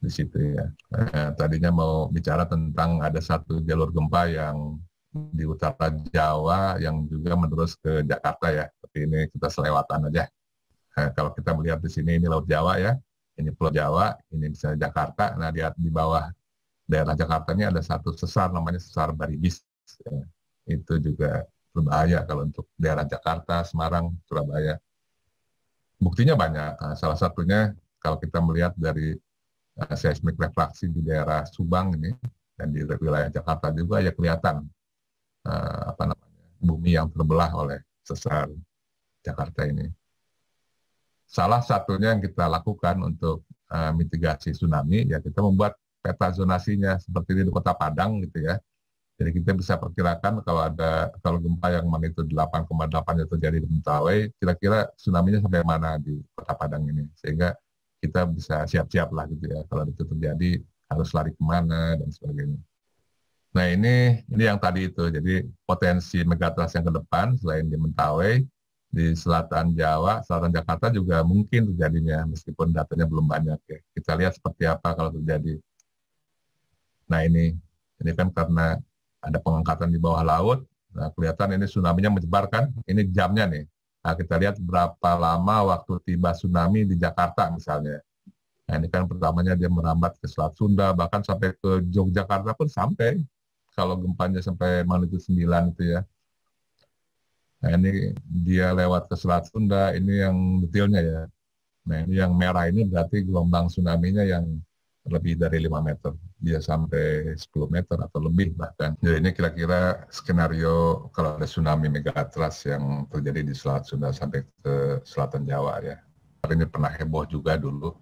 di situ ya. Tadinya mau bicara tentang ada satu jalur gempa yang di utara Jawa yang juga menerus ke Jakarta ya, tapi ini kita selewatan aja. Kalau kita melihat di sini ini Laut Jawa ya, ini Pulau Jawa, ini misalnya Jakarta. Nah di bawah daerah Jakarta ini ada satu sesar namanya sesar Baribis. Ya. Itu juga berbahaya kalau untuk daerah Jakarta, Semarang, Surabaya. Buktinya banyak. Nah, salah satunya kalau kita melihat dari seismik refraksi di daerah Subang ini dan di wilayah Jakarta juga ya kelihatan bumi yang terbelah oleh sesar Jakarta ini. Salah satunya yang kita lakukan untuk mitigasi tsunami ya kita membuat peta zonasinya seperti ini di Kota Padang gitu ya. Jadi kita bisa perkirakan kalau gempa yang magnitudo 8,8 yang terjadi di Mentawai, kira-kira tsunami-nya sampai mana di Kota Padang ini, sehingga kita bisa siap-siap lah gitu ya. Kalau itu terjadi harus lari kemana dan sebagainya. Nah ini yang tadi itu, jadi potensi megatrust yang ke depan selain di Mentawai, di selatan Jawa, selatan Jakarta juga mungkin terjadinya, meskipun datanya belum banyak ya. Kita lihat seperti apa kalau terjadi. Nah ini kan karena ada pengangkatan di bawah laut, nah kelihatan ini tsunami-nya menyebar kan, ini jamnya nih. Nah kita lihat berapa lama waktu tiba tsunami di Jakarta misalnya. Nah ini kan pertamanya dia merambat ke Selat Sunda, bahkan sampai ke Yogyakarta pun sampai, kalau gempanya sampai magnitudo 9 itu ya. Nah ini dia lewat ke Selat Sunda, ini yang detailnya ya. Nah ini yang merah ini berarti gelombang tsunami-nya yang lebih dari 5 meter. Dia sampai 10 meter atau lebih bahkan. Jadi ini kira-kira skenario kalau ada tsunami megatrust yang terjadi di Selat Sunda sampai ke selatan Jawa ya. Ini pernah heboh juga dulu.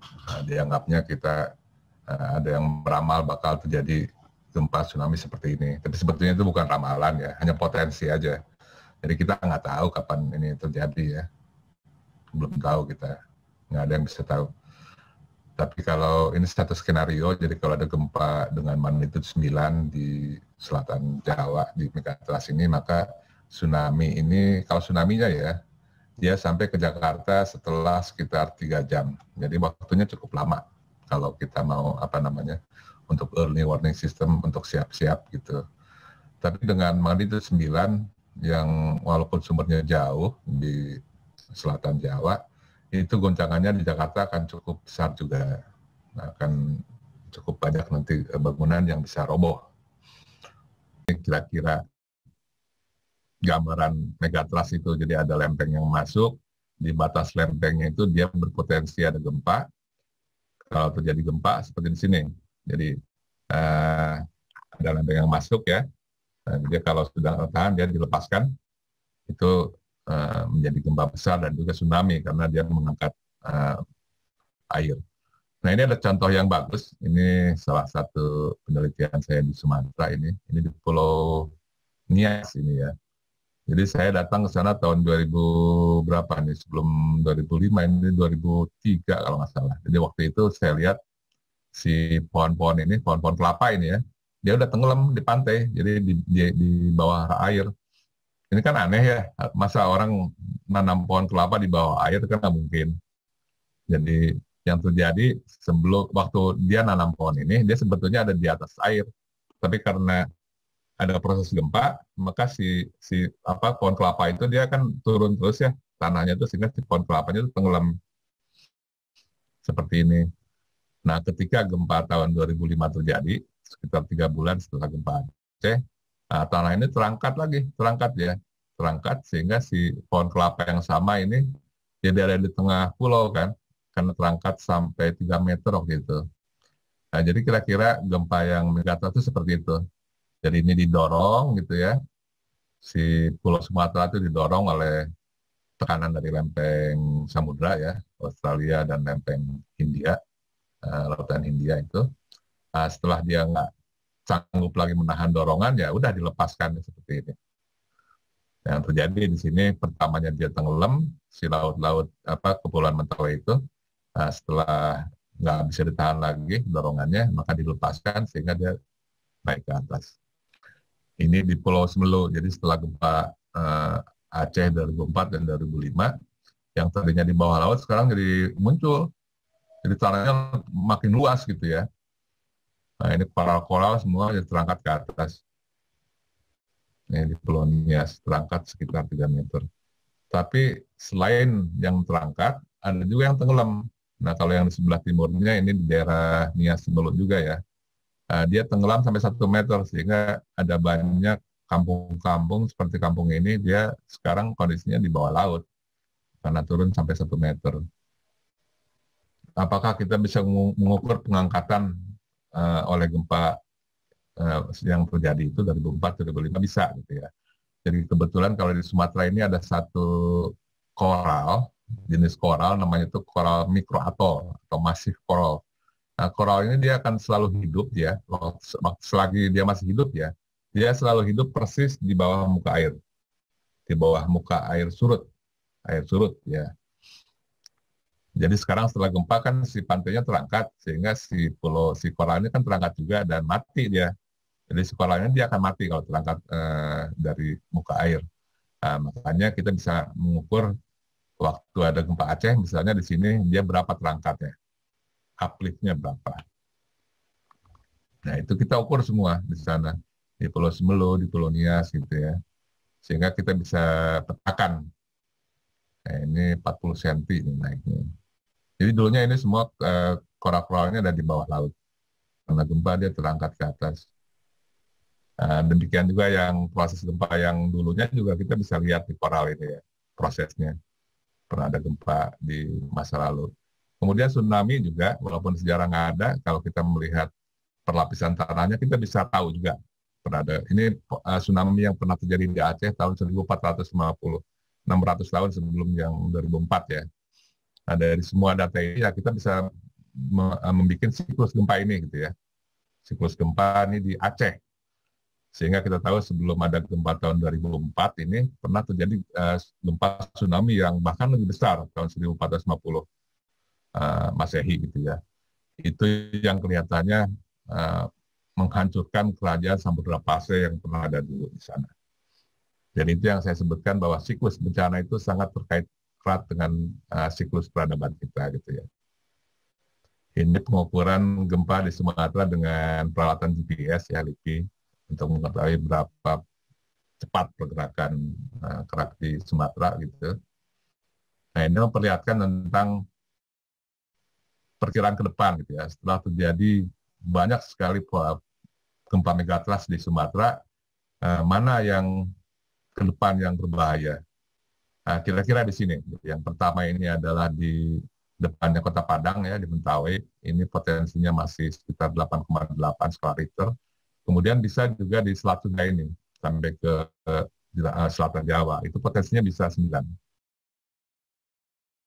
Dianggapnya kita ada yang meramal bakal terjadi gempa tsunami seperti ini. Tapi sebetulnya itu bukan ramalan ya, hanya potensi aja. Jadi kita nggak tahu kapan ini terjadi ya. Belum tahu kita, nggak ada yang bisa tahu. Tapi kalau ini satu skenario, jadi kalau ada gempa dengan magnitudo 9 di selatan Jawa, di megatrust ini, maka tsunami ini, kalau tsunami-nya ya, dia sampai ke Jakarta setelah sekitar 3 jam. Jadi waktunya cukup lama kalau kita mau untuk early warning system untuk siap-siap gitu. Tapi dengan magnitudo 9 yang walaupun sumbernya jauh di selatan Jawa, itu goncangannya di Jakarta akan cukup besar juga. Akan cukup banyak nanti bangunan yang bisa roboh. Ini kira-kira gambaran megatrust itu, jadi ada lempeng yang masuk, di batas lempengnya itu dia berpotensi ada gempa. Kalau terjadi gempa seperti di sini, jadi ada lempeng yang masuk ya. Nah, dia kalau sudah tahan dia dilepaskan, itu menjadi gempa besar dan juga tsunami karena dia mengangkat air. Nah ini ada contoh yang bagus, ini salah satu penelitian saya di Sumatera ini di Pulau Nias ini ya. Jadi saya datang ke sana tahun 2000 berapa nih, sebelum 2005, ini 2003 kalau nggak salah. Jadi waktu itu saya lihat si pohon-pohon ini, pohon-pohon kelapa ini ya, dia udah tenggelam di pantai, jadi di bawah air. Ini kan aneh ya, masa orang nanam pohon kelapa di bawah air kan nggak mungkin. Jadi yang terjadi sebelum waktu dia nanam pohon ini, dia sebetulnya ada di atas air, tapi karena ada proses gempa, maka si pohon kelapa itu dia kan turun terus ya tanahnya itu, sehingga si pohon kelapanya itu tenggelam seperti ini. Nah ketika gempa tahun 2005 terjadi, sekitar 3 bulan setelah gempa Aceh, tanah ini terangkat sehingga si pohon kelapa yang sama ini jadi ada di tengah pulau kan, karena terangkat sampai 3 meter waktu itu. Nah, jadi kira-kira gempa yang megatrust itu seperti itu. Jadi ini didorong gitu ya, si Pulau Sumatera itu didorong oleh tekanan dari lempeng samudra ya, Australia dan lempeng Hindia, lautan Hindia itu. Nah, setelah dia nggak sanggup lagi menahan dorongan, ya udah dilepaskan seperti ini. Yang terjadi di sini pertamanya dia tenggelam, si laut-laut Kepulauan Mentawai itu, setelah nggak bisa ditahan lagi dorongannya, maka dilepaskan sehingga dia naik ke atas. Ini di Pulau Semelu, jadi setelah gempa Aceh 2004 dan 2005, yang tadinya di bawah laut sekarang jadi muncul, jadi tanahnya makin luas gitu ya. Nah, ini koral-koral semua ya terangkat ke atas. Ini di Pulau Nias terangkat sekitar 3 meter. Tapi selain yang terangkat, ada juga yang tenggelam. Nah, kalau yang di sebelah timurnya ini di daerah Nias Simelut juga ya. Dia tenggelam sampai 1 meter, sehingga ada banyak kampung-kampung seperti kampung ini, dia sekarang kondisinya di bawah laut, karena turun sampai 1 meter. Apakah kita bisa mengukur pengangkatan oleh gempa yang terjadi itu dari 2004 ke 2005? Bisa gitu ya. Jadi kebetulan kalau di Sumatera ini ada satu koral, jenis koral namanya itu koral mikroatol atau masif koral. Nah, koral ini dia akan selalu hidup ya, selagi dia masih hidup ya, dia selalu hidup persis di bawah muka air, di bawah muka air surut ya. Jadi sekarang setelah gempa kan si pantainya terangkat, sehingga si koral ini kan terangkat juga dan mati dia. Jadi si koralnya dia akan mati kalau terangkat dari muka air. Nah, makanya kita bisa mengukur waktu ada gempa Aceh, misalnya di sini dia berapa terangkatnya, upliftnya berapa. Nah, itu kita ukur semua di sana, di Pulau Simelu, di Pulau Nias gitu ya. Sehingga kita bisa petakan. Nah, ini 40 cm naiknya. Jadi dulunya ini semua koral-koralnya ada di bawah laut. Karena gempa dia terangkat ke atas. Demikian juga yang proses gempa yang dulunya juga kita bisa lihat di koral ini ya, prosesnya. Pernah ada gempa di masa lalu. Kemudian tsunami juga, walaupun sejarah nggak ada, kalau kita melihat perlapisan tanahnya, kita bisa tahu juga. Pernah ada. Ini tsunami yang pernah terjadi di Aceh tahun 1450, 600 tahun sebelum yang 2004 ya. Nah, dari semua data ini ya kita bisa membuat siklus gempa ini gitu ya. Siklus gempa ini di Aceh. Sehingga kita tahu sebelum ada gempa tahun 2004 ini pernah terjadi gempa tsunami yang bahkan lebih besar tahun 1450 Masehi gitu ya. Itu yang kelihatannya menghancurkan kerajaan Samudra Pasir yang pernah ada dulu di sana. Jadi itu yang saya sebutkan bahwa siklus bencana itu sangat terkait erat dengan siklus peradaban kita gitu ya. Ini pengukuran gempa di Sumatera dengan peralatan GPS ya LIPI untuk mengetahui berapa cepat pergerakan kerak di Sumatera gitu. Nah, ini memperlihatkan tentang perkiraan ke depan gitu ya. Setelah terjadi banyak sekali gempa megatrust di Sumatera, mana yang ke depan yang berbahaya. Nah, kira-kira di sini. Yang pertama ini adalah di depannya Kota Padang ya, di Mentawai. Ini potensinya masih sekitar 8,8 skala Richter. Kemudian bisa juga di Selat Sunda ini, sampai ke selatan Jawa. Itu potensinya bisa 9.